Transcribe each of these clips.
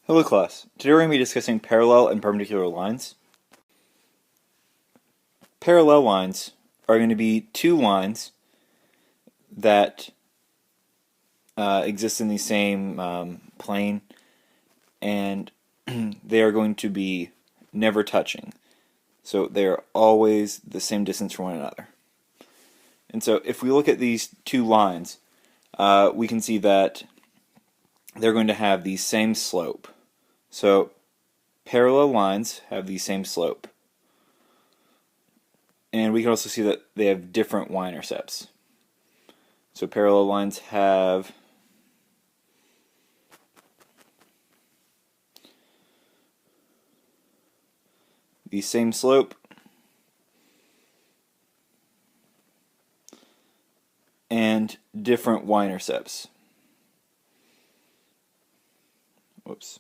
Hello class. Today we're going to be discussing parallel and perpendicular lines. Parallel lines are going to be two lines that exist in the same plane, and they are going to be never touching. So they are always the same distance from one another. And so if we look at these two lines, we can see that they're going to have the same slope. So parallel lines have the same slope. And we can also see that they have different y-intercepts. So parallel lines have the same slope and different y-intercepts. Whoops.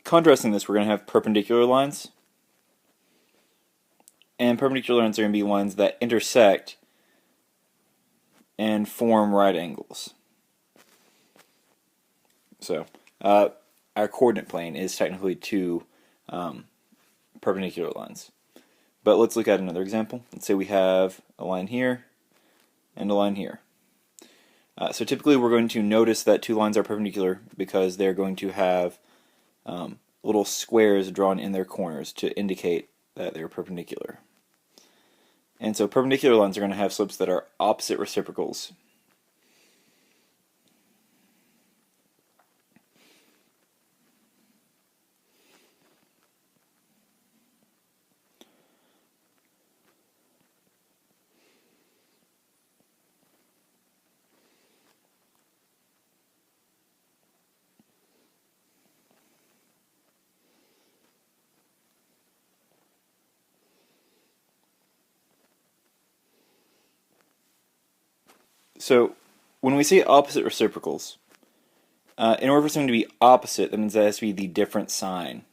Contrasting this, we're going to have perpendicular lines. And perpendicular lines are going to be lines that intersect and form right angles. So, our coordinate plane is technically two perpendicular lines. But let's look at another example. Let's say we have a line here and a line here. So typically we're going to notice that two lines are perpendicular because they're going to have little squares drawn in their corners to indicate that they're perpendicular. And so perpendicular lines are going to have slopes that are opposite reciprocals. So when we say opposite reciprocals, in order for something to be opposite, that means that it has to be the different sign.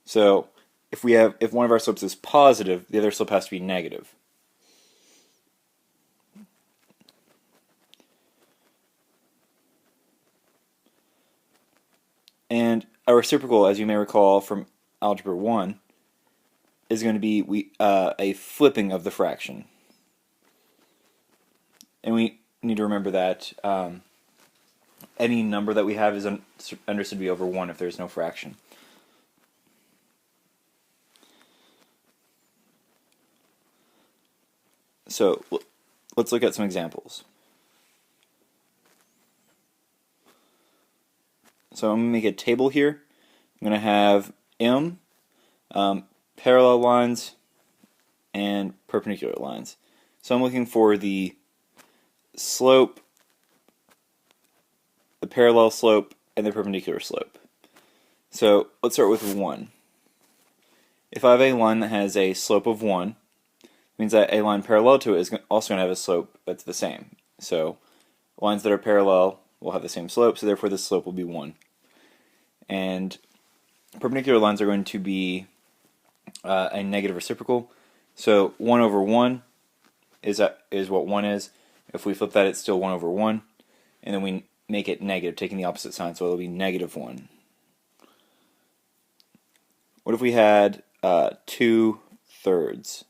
So if one of our slopes is positive, the other slope has to be negative. And a reciprocal, as you may recall from Algebra 1, is going to be a flipping of the fraction. And we need to remember that any number that we have is understood to be over 1 if there's no fraction. So let's look at some examples. So I'm going to make a table here. I'm going to have M, parallel lines, and perpendicular lines. So I'm looking for the slope, the parallel slope, and the perpendicular slope. So let's start with 1. If I have a line that has a slope of 1, it means that a line parallel to it is also going to have a slope that's the same. So lines that are parallel will have the same slope, so therefore the slope will be 1. And perpendicular lines are going to be a negative reciprocal. So 1 over 1 is what 1 is. If we flip that, it's still 1 over 1. And then we make it negative, taking the opposite sign, so it'll be negative 1. What if we had 2/3?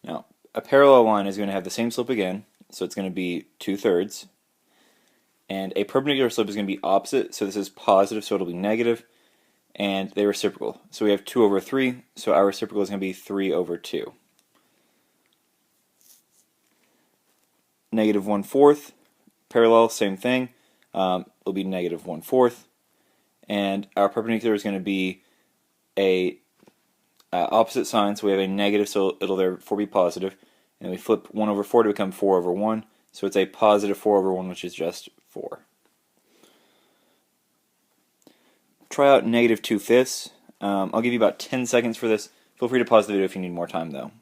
Now, a parallel line is going to have the same slope again, so it's going to be 2/3. And a perpendicular slope is going to be opposite, so this is positive, so it'll be negative. And they're reciprocal. So we have 2 over 3, so our reciprocal is going to be 3 over 2. Negative 1/4, parallel, same thing. It'll be negative 1/4. And our perpendicular is going to be a opposite sign, so we have a negative, so it'll therefore be positive. And we flip 1 over 4 to become 4 over 1. So it's a positive 4 over 1, which is just 4. Try out negative 2/5. I'll give you about 10 seconds for this. Feel free to pause the video if you need more time, though.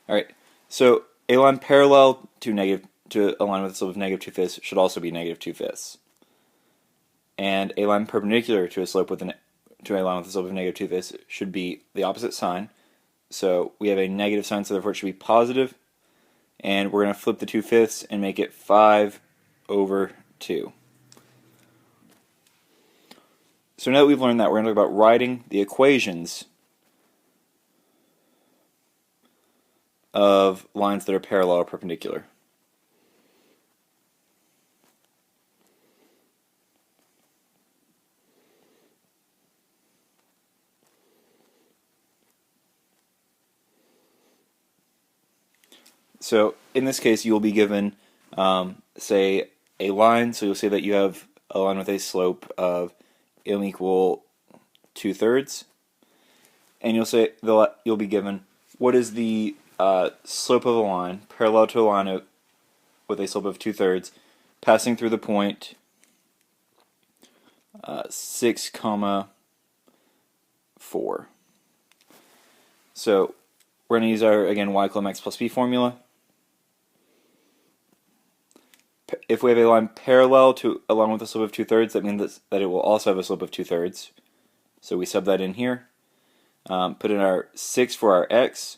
Alright, so a line parallel to negative to a line with a slope of negative 2/5 should also be negative 2/5. And a line perpendicular to a line with a slope of negative 2/5 should be the opposite sign. So we have a negative sign, so therefore it should be positive. And we're going to flip the 2/5 and make it 5/2. So now that we've learned that, we're going to talk about writing the equations of lines that are parallel or perpendicular. So in this case, you'll be given, say, a line. So you'll say that you have a line with a slope of m equal 2/3, and you'll be given what is the slope of a line parallel to a line with a slope of 2/3 passing through the point 6, 4. So we're going to use our, again, y equal mx plus b formula. If we have a line parallel to a line with a slope of 2/3, that means that it will also have a slope of 2/3. So we sub that in here. Put in our 6 for our x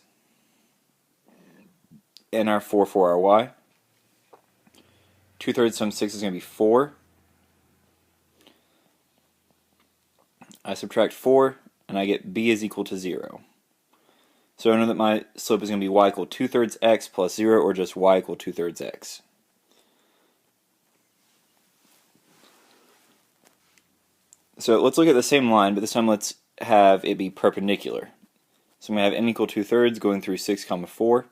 and our 4 for our y. 2/3 times 6 is going to be 4. I subtract 4 and I get b is equal to 0. So I know that my slope is going to be y equal 2/3 x plus 0, or just y equal 2/3 x. So let's look at the same line, but this time let's have it be perpendicular. So I'm going to have m equal 2/3 going through 6, 4.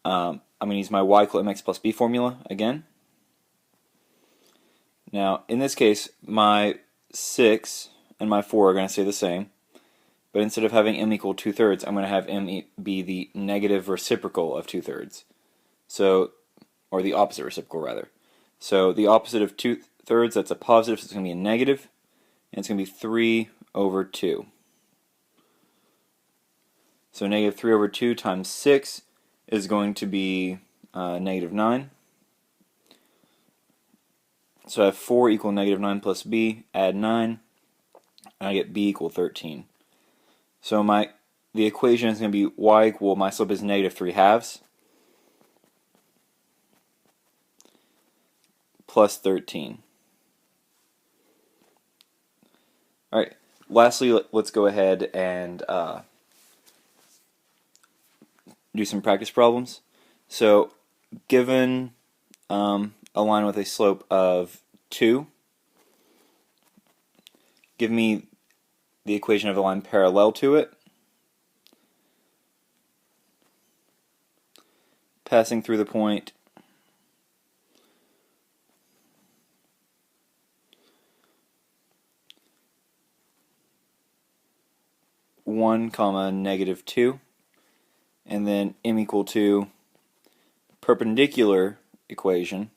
I'm going to use my y equal mx plus b formula again. Now, in this case, my 6 and my 4 are going to stay the same, but instead of having m equal 2/3, I'm going to have m be the negative reciprocal of 2/3. So, or the opposite reciprocal, rather. So the opposite of 2/3, that's a positive, so it's going to be a negative, and it's going to be 3/2. So negative 3/2 times 6 is going to be negative 9. So I have 4 equal negative 9 plus b, add 9, and I get b equal 13. So the equation is going to be y equal, my slope is negative 3/2 plus 13. Alright, lastly, let's go ahead and do some practice problems. So, given a line with a slope of 2, give me the equation of a line parallel to it, passing through the point 1, negative 2, and then m equal to perpendicular equation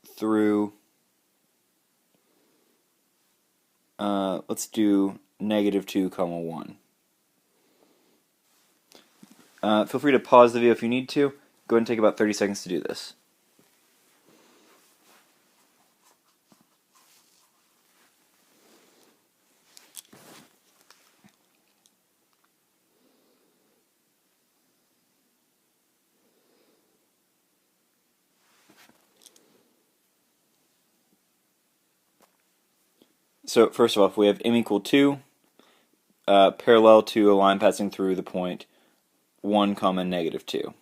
through, let's do negative 2, 1. Feel free to pause the video if you need to. Go ahead and take about 30 seconds to do this. So first of all, if we have m equal 2, parallel to a line passing through the point 1, negative 2.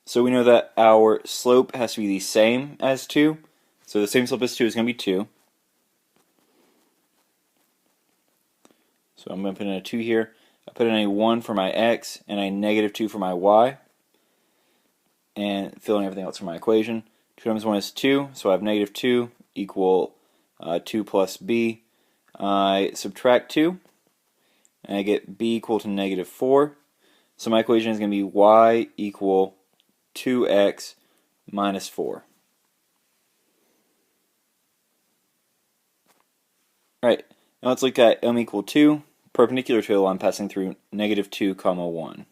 So we know that our slope has to be the same as 2. So the same slope as 2 is going to be 2. So I'm going to put in a 2 here. I put in a 1 for my x and a negative 2 for my y. And fill in everything else for my equation. 2 times 1 is 2, so I have negative 2 equal 2 plus b. I subtract 2, and I get b equal to negative 4. So my equation is going to be y equal 2x minus 4. Alright, now let's look at m equal 2, perpendicular to a line passing through negative 2, comma 1.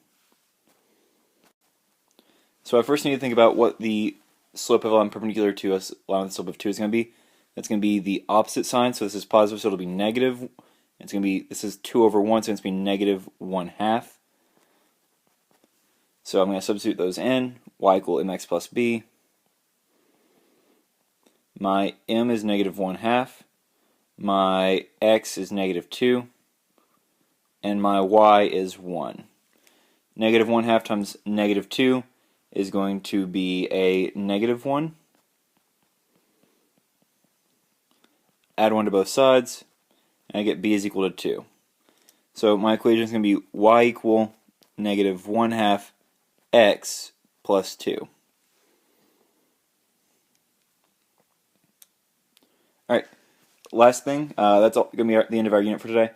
So I first need to think about what the slope of a line perpendicular to a line with a slope of 2 is going to be. That's going to be the opposite sign, so this is positive, so it'll be negative. It's going to be, this is 2 over 1, so it's going to be negative 1/2. So I'm going to substitute those in. Y equal mx plus b. My m is negative 1/2. My x is negative 2. And my y is 1. Negative 1/2 times negative 2 is going to be a negative 1. Add 1 to both sides, and I get b is equal to 2. So my equation is going to be y equal negative 1/2 x plus 2. Alright, last thing, that's going to be the end of our unit for today.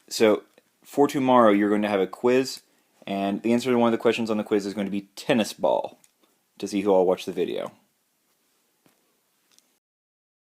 So for tomorrow you're going to have a quiz, and the answer to one of the questions on the quiz is going to be tennis ball, to see who all watched the video.